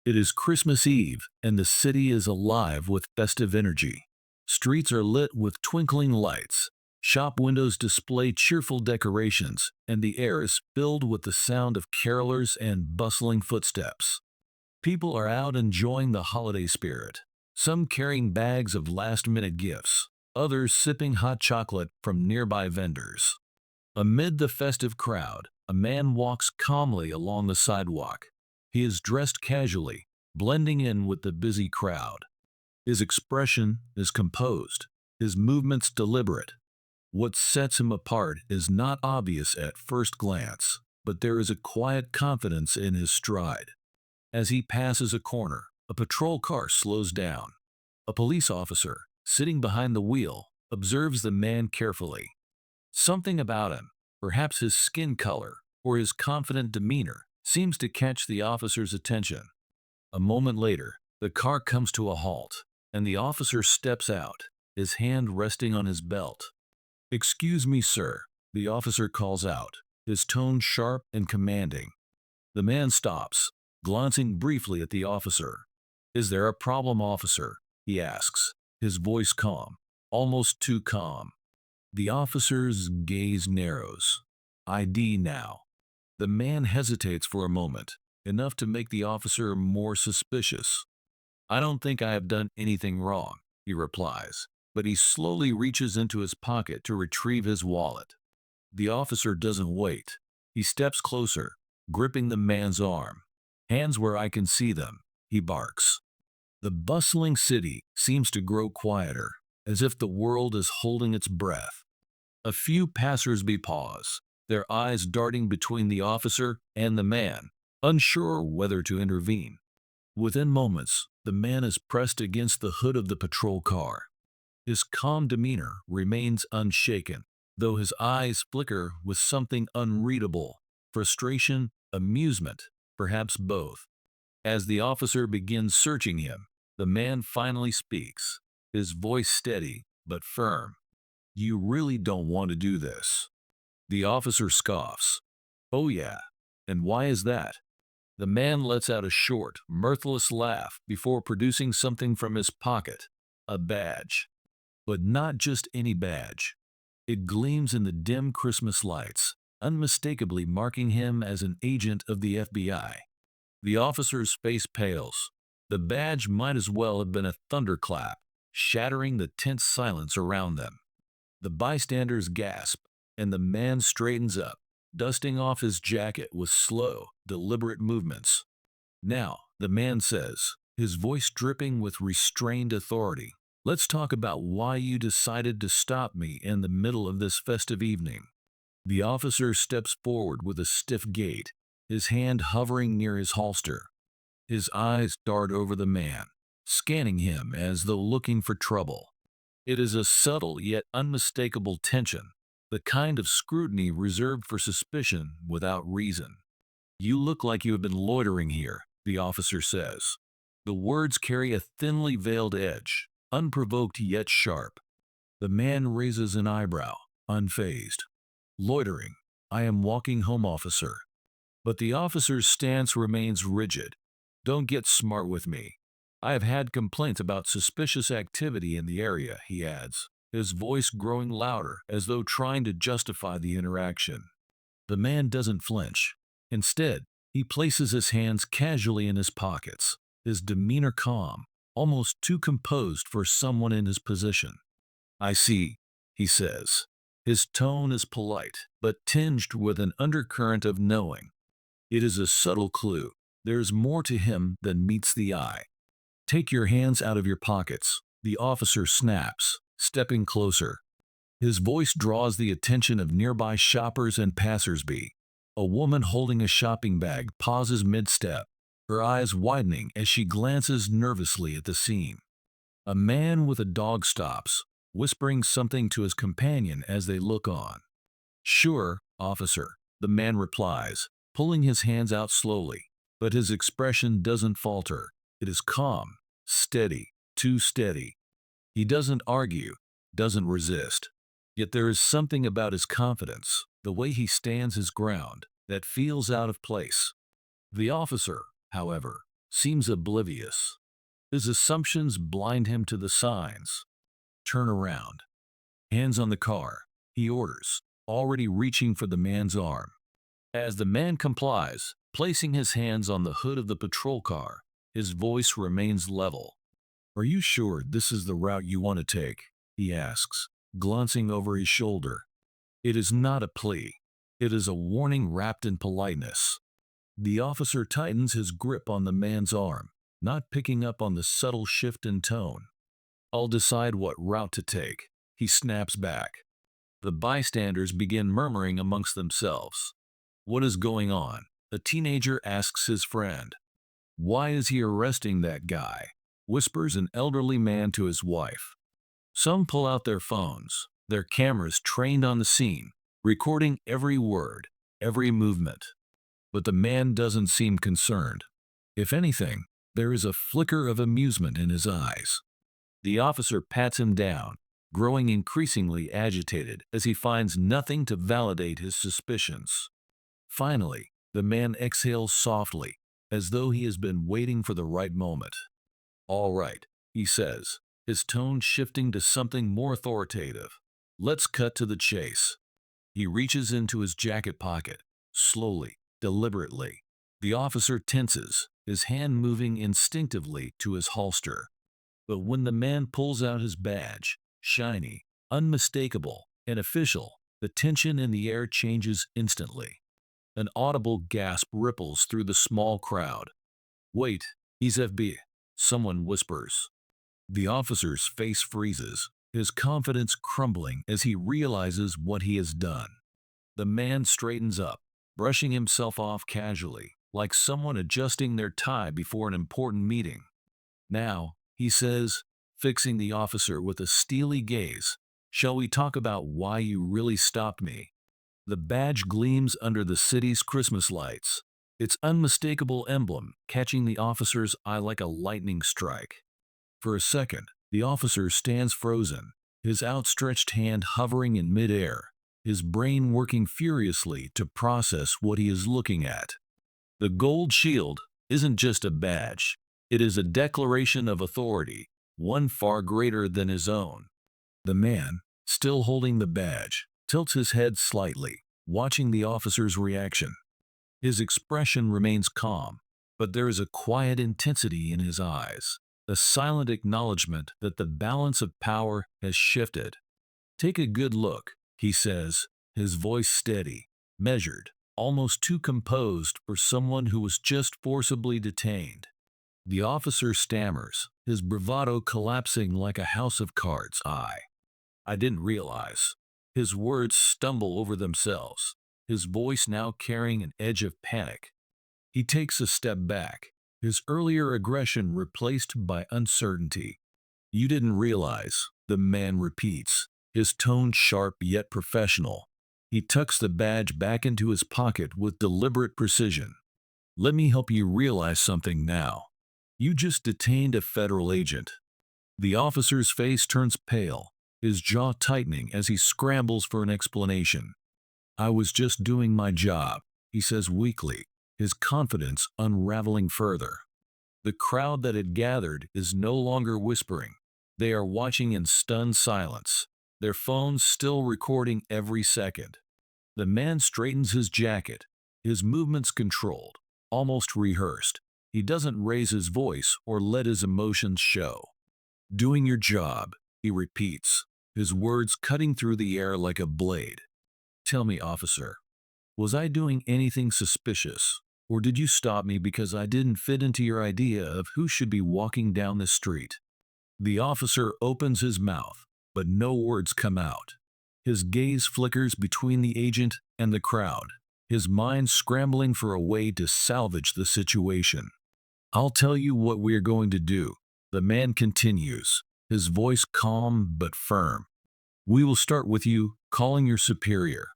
It is Christmas Eve, and the city is alive with festive energy. Streets are lit with twinkling lights. Shop windows display cheerful decorations, and the air is filled with the sound of carolers and bustling footsteps. People are out enjoying the holiday spirit, some carrying bags of last-minute gifts, others sipping hot chocolate from nearby vendors. Amid the festive crowd, a man walks calmly along the sidewalk. He is dressed casually, blending in with the busy crowd. His expression is composed, his movements deliberate. What sets him apart is not obvious at first glance, but there is a quiet confidence in his stride. As he passes a corner, a patrol car slows down. A police officer, sitting behind the wheel, observes the man carefully. Something about him, perhaps his skin color or his confident demeanor, seems to catch the officer's attention. A moment later, the car comes to a halt, and the officer steps out, his hand resting on his belt. "Excuse me, sir," the officer calls out, his tone sharp and commanding. The man stops, glancing briefly at the officer. "Is there a problem, officer?" he asks, his voice calm, almost too calm. The officer's gaze narrows. "ID now." The man hesitates for a moment, enough to make the officer more suspicious. "I don't think I have done anything wrong," he replies, but he slowly reaches into his pocket to retrieve his wallet. The officer doesn't wait. He steps closer, gripping the man's arm. "Hands where I can see them," he barks. The bustling city seems to grow quieter, as if the world is holding its breath. A few passers-by pause, their eyes darting between the officer and the man, unsure whether to intervene. Within moments, the man is pressed against the hood of the patrol car. His calm demeanor remains unshaken, though his eyes flicker with something unreadable: frustration, amusement, perhaps both. As the officer begins searching him, the man finally speaks, his voice steady but firm. "You really don't want to do this." The officer scoffs. "Oh yeah, and why is that?" The man lets out a short, mirthless laugh before producing something from his pocket: a badge. But not just any badge. It gleams in the dim Christmas lights, unmistakably marking him as an agent of the FBI. The officer's face pales. The badge might as well have been a thunderclap, shattering the tense silence around them. The bystanders gasp, and the man straightens up, dusting off his jacket with slow, deliberate movements. "Now," the man says, his voice dripping with restrained authority, "let's talk about why you decided to stop me in the middle of this festive evening." The officer steps forward with a stiff gait, his hand hovering near his holster. His eyes dart over the man, scanning him as though looking for trouble. It is a subtle yet unmistakable tension, the kind of scrutiny reserved for suspicion without reason. "You look like you have been loitering here," the officer says. The words carry a thinly veiled edge, unprovoked yet sharp. The man raises an eyebrow, unfazed. "Loitering. I am walking home, officer." But the officer's stance remains rigid. "Don't get smart with me. I have had complaints about suspicious activity in the area," he adds, his voice growing louder as though trying to justify the interaction. The man doesn't flinch. Instead, he places his hands casually in his pockets, his demeanor calm, almost too composed for someone in his position. "I see," he says. His tone is polite, but tinged with an undercurrent of knowing. It is a subtle clue. There's more to him than meets the eye. "Take your hands out of your pockets," the officer snaps, stepping closer. His voice draws the attention of nearby shoppers and passers-by. A woman holding a shopping bag pauses mid-step, her eyes widening as she glances nervously at the scene. A man with a dog stops, whispering something to his companion as they look on. "Sure, officer," the man replies, pulling his hands out slowly, but his expression doesn't falter. It is calm, steady, too steady. He doesn't argue, doesn't resist. Yet there is something about his confidence, the way he stands his ground, that feels out of place. The officer, however, seems oblivious. His assumptions blind him to the signs. Turn around. Hands on the car, he orders, already reaching for the man's arm. As the man complies, placing his hands on the hood of the patrol car, his voice remains level. Are you sure this is the route you want to take? He asks, glancing over his shoulder. It is not a plea. It is a warning wrapped in politeness. The officer tightens his grip on the man's arm, not picking up on the subtle shift in tone. I'll decide what route to take, he snaps back. The bystanders begin murmuring amongst themselves. What is going on? A teenager asks his friend. Why is he arresting that guy? Whispers an elderly man to his wife. Some pull out their phones, their cameras trained on the scene, recording every word, every movement. But the man doesn't seem concerned. If anything, there is a flicker of amusement in his eyes. The officer pats him down, growing increasingly agitated as he finds nothing to validate his suspicions. Finally, the man exhales softly, as though he has been waiting for the right moment. All right, he says, his tone shifting to something more authoritative. Let's cut to the chase. He reaches into his jacket pocket, slowly, deliberately. The officer tenses, his hand moving instinctively to his holster. But when the man pulls out his badge, shiny, unmistakable, and official, the tension in the air changes instantly. An audible gasp ripples through the small crowd. Wait, he's FBI, someone whispers. The officer's face freezes, his confidence crumbling as he realizes what he has done. The man straightens up, brushing himself off casually, like someone adjusting their tie before an important meeting. Now, he says, fixing the officer with a steely gaze, shall we talk about why you really stopped me? The badge gleams under the city's Christmas lights, its unmistakable emblem catching the officer's eye like a lightning strike. For a second, the officer stands frozen, his outstretched hand hovering in midair, his brain working furiously to process what he is looking at. The gold shield isn't just a badge, it is a declaration of authority, one far greater than his own. The man, still holding the badge, tilts his head slightly, watching the officer's reaction. His expression remains calm, but there is a quiet intensity in his eyes, a silent acknowledgement that the balance of power has shifted. Take a good look, he says, his voice steady, measured, almost too composed for someone who was just forcibly detained. The officer stammers, his bravado collapsing like a house of cards. I didn't realize. His words stumble over themselves, his voice now carrying an edge of panic. He takes a step back, his earlier aggression replaced by uncertainty. You didn't realize, the man repeats, his tone sharp yet professional. He tucks the badge back into his pocket with deliberate precision. Let me help you realize something now. You just detained a federal agent. The officer's face turns pale, his jaw tightening as he scrambles for an explanation. I was just doing my job, he says weakly, his confidence unraveling further. The crowd that had gathered is no longer whispering. They are watching in stunned silence, their phones still recording every second. The man straightens his jacket, his movements controlled, almost rehearsed. He doesn't raise his voice or let his emotions show. Doing your job, he repeats, his words cutting through the air like a blade. Tell me, officer, was I doing anything suspicious, or did you stop me because I didn't fit into your idea of who should be walking down the street? The officer opens his mouth, but no words come out. His gaze flickers between the agent and the crowd, his mind scrambling for a way to salvage the situation. I'll tell you what we're going to do, the man continues, his voice calm but firm. We will start with you calling your superior,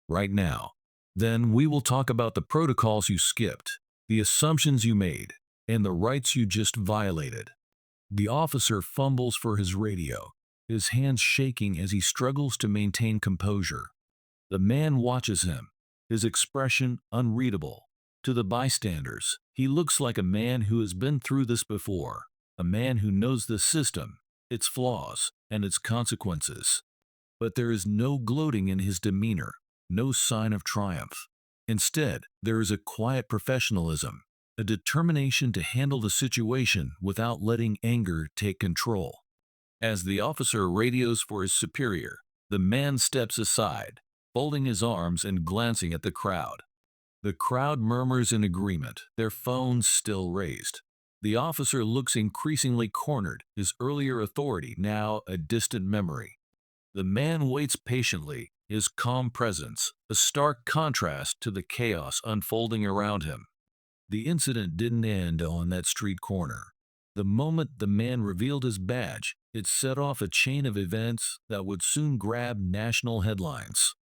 right now. Then we will talk about the protocols you skipped, the assumptions you made, and the rights you just violated. The officer fumbles for his radio, his hands shaking as he struggles to maintain composure. The man watches him, his expression unreadable, To the bystanders, he looks like a man who has been through this before, a man who knows the system, its flaws, and its consequences. But there is no gloating in his demeanor, no sign of triumph. Instead, there is a quiet professionalism, a determination to handle the situation without letting anger take control. As the officer radios for his superior, the man steps aside, folding his arms and glancing at the crowd. The crowd murmurs in agreement, their phones still raised. The officer looks increasingly cornered, his earlier authority now a distant memory. The man waits patiently, his calm presence a stark contrast to the chaos unfolding around him. The incident didn't end on that street corner. The moment the man revealed his badge, it set off a chain of events that would soon grab national headlines.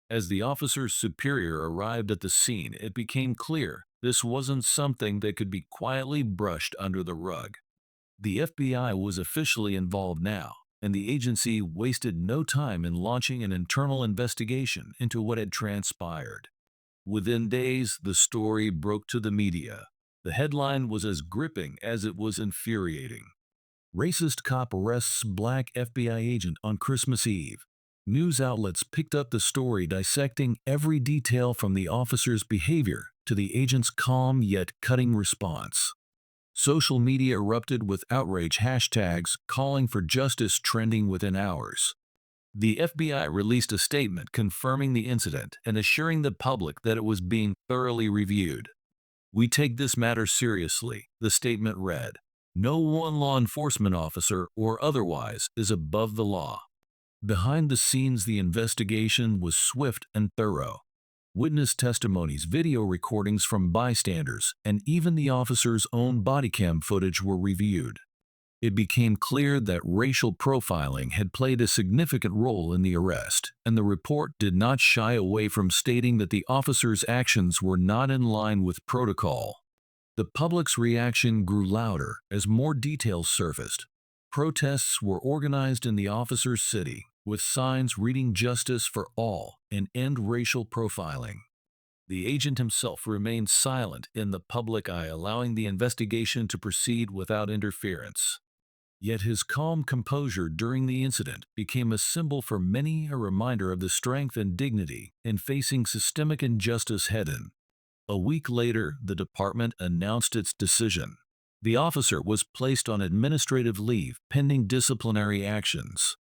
As the officer's superior arrived at the scene, it became clear this wasn't something that could be quietly brushed under the rug. The FBI was officially involved now, and the agency wasted no time in launching an internal investigation into what had transpired. Within days, the story broke to the media. The headline was as gripping as it was infuriating. Racist cop arrests black FBI agent on Christmas Eve. News outlets picked up the story, dissecting every detail from the officer's behavior to the agent's calm yet cutting response. Social media erupted with outrage hashtags calling for justice, trending within hours. The FBI released a statement confirming the incident and assuring the public that it was being thoroughly reviewed. "We take this matter seriously," the statement read. "No one law enforcement officer or otherwise is above the law." Behind the scenes, the investigation was swift and thorough. Witness testimonies, video recordings from bystanders, and even the officer's own body cam footage were reviewed. It became clear that racial profiling had played a significant role in the arrest, and the report did not shy away from stating that the officer's actions were not in line with protocol. The public's reaction grew louder as more details surfaced. Protests were organized in the officer's city, with signs reading "Justice for All" and "End Racial Profiling." The agent himself remained silent in the public eye, allowing the investigation to proceed without interference. Yet his calm composure during the incident became a symbol for many, a reminder of the strength and dignity in facing systemic injustice head-on. A week later, the department announced its decision. The officer was placed on administrative leave pending disciplinary actions.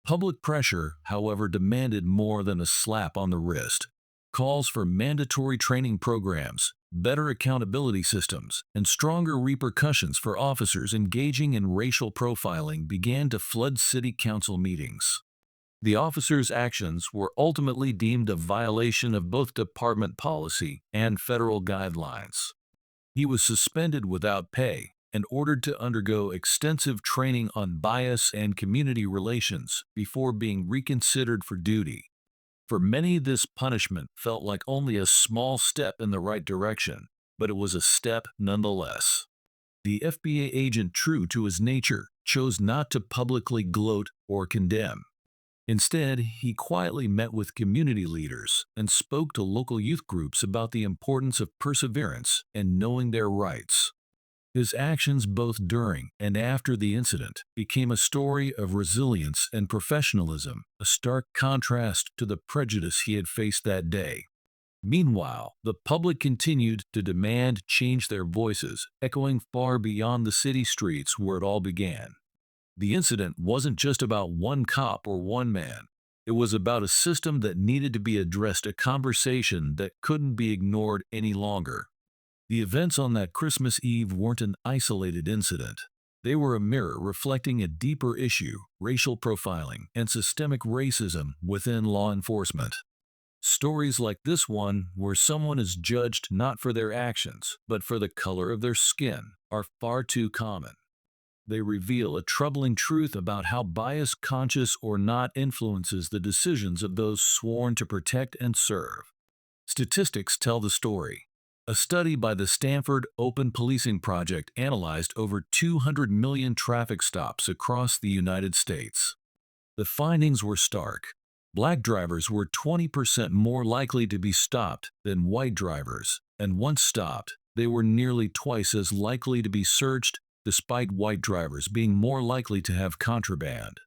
Public pressure, however, demanded more than a slap on the wrist. Calls for mandatory training programs, better accountability systems, and stronger repercussions for officers engaging in racial profiling began to flood city council meetings. The officer's actions were ultimately deemed a violation of both department policy and federal guidelines. He was suspended without pay and ordered to undergo extensive training on bias and community relations before being reconsidered for duty. For many, this punishment felt like only a small step in the right direction, but it was a step nonetheless. The FBI agent, true to his nature, chose not to publicly gloat or condemn. Instead, he quietly met with community leaders and spoke to local youth groups about the importance of perseverance and knowing their rights. His actions both during and after the incident became a story of resilience and professionalism, a stark contrast to the prejudice he had faced that day. Meanwhile, the public continued to demand change, their voices echoing far beyond the city streets where it all began. The incident wasn't just about one cop or one man. It was about a system that needed to be addressed, a conversation that couldn't be ignored any longer. The events on that Christmas Eve weren't an isolated incident. They were a mirror reflecting a deeper issue: racial profiling and systemic racism within law enforcement. Stories like this one, where someone is judged not for their actions, but for the color of their skin, are far too common. They reveal a troubling truth about how bias, conscious or not, influences the decisions of those sworn to protect and serve. Statistics tell the story. A study by the Stanford Open Policing Project analyzed over 200 million traffic stops across the United States. The findings were stark. Black drivers were 20% more likely to be stopped than white drivers, and once stopped, they were nearly twice as likely to be searched, despite white drivers being more likely to have contraband.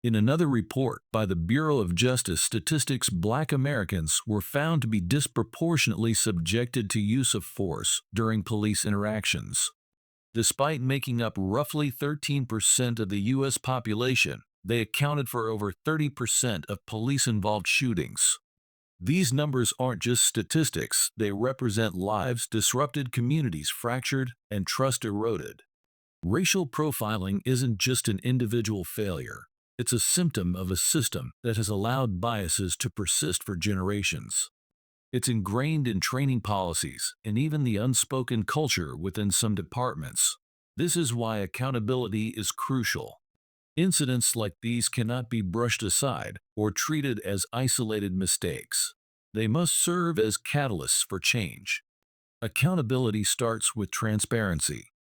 In another report by the Bureau of Justice Statistics, Black Americans were found to be disproportionately subjected to use of force during police interactions. Despite making up roughly 13% of the U.S. population, they accounted for over 30% of police-involved shootings. These numbers aren't just statistics, they represent lives disrupted, communities fractured, and trust eroded. Racial profiling isn't just an individual failure. It's a symptom of a system that has allowed biases to persist for generations. It's ingrained in training policies and even the unspoken culture within some departments. This is why accountability is crucial. Incidents like these cannot be brushed aside or treated as isolated mistakes. They must serve as catalysts for change. Accountability starts with transparency.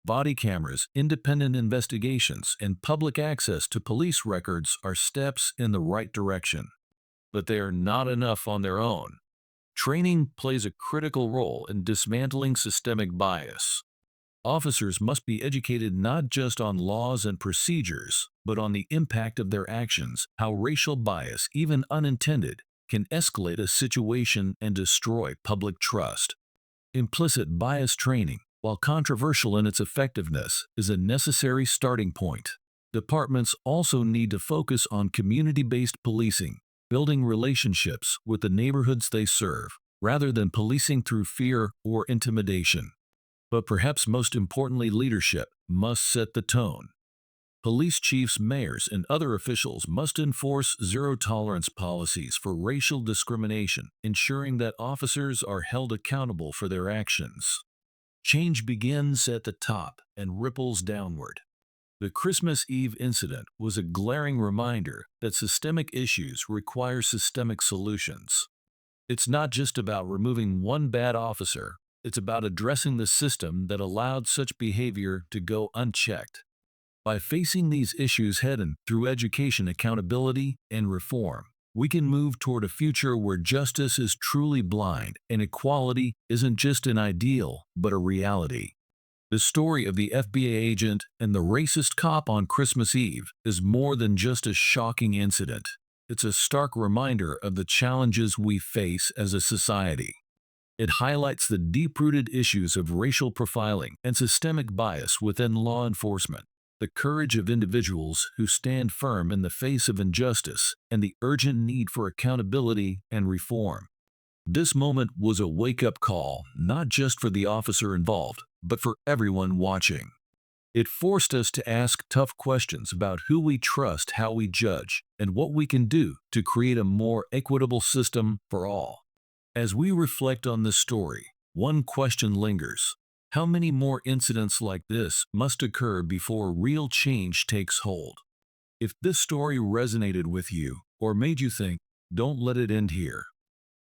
Body cameras, independent investigations, and public access to police records are steps in the right direction. But they are not enough on their own. Training plays a critical role in dismantling systemic bias. Officers must be educated not just on laws and procedures, but on the impact of their actions, how racial bias, even unintended, can escalate a situation and destroy public trust. Implicit bias training, while controversial in its effectiveness, is a necessary starting point. Departments also need to focus on community-based policing, building relationships with the neighborhoods they serve, rather than policing through fear or intimidation. But perhaps most importantly, leadership must set the tone. Police chiefs, mayors, and other officials must enforce zero-tolerance policies for racial discrimination, ensuring that officers are held accountable for their actions. Change begins at the top and ripples downward. The Christmas Eve incident was a glaring reminder that systemic issues require systemic solutions. It's not just about removing one bad officer, it's about addressing the system that allowed such behavior to go unchecked. By facing these issues head-on through education, accountability, and reform, we can move toward a future where justice is truly blind and equality isn't just an ideal, but a reality. The story of the FBI agent and the racist cop on Christmas Eve is more than just a shocking incident. It's a stark reminder of the challenges we face as a society. It highlights the deep-rooted issues of racial profiling and systemic bias within law enforcement, the courage of individuals who stand firm in the face of injustice, and the urgent need for accountability and reform. This moment was a wake-up call, not just for the officer involved, but for everyone watching. It forced us to ask tough questions about who we trust, how we judge, and what we can do to create a more equitable system for all. As we reflect on this story, one question lingers. How many more incidents like this must occur before real change takes hold? If this story resonated with you or made you think, don't let it end here.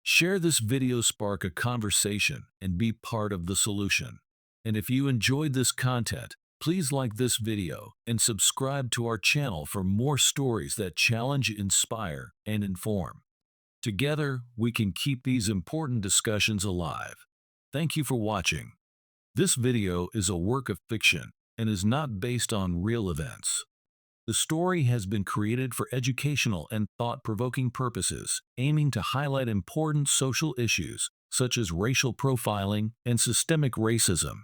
Share this video, spark a conversation, and be part of the solution. And if you enjoyed this content, please like this video and subscribe to our channel for more stories that challenge, inspire, and inform. Together, we can keep these important discussions alive. Thank you for watching. This video is a work of fiction and is not based on real events. The story has been created for educational and thought-provoking purposes, aiming to highlight important social issues such as racial profiling and systemic racism.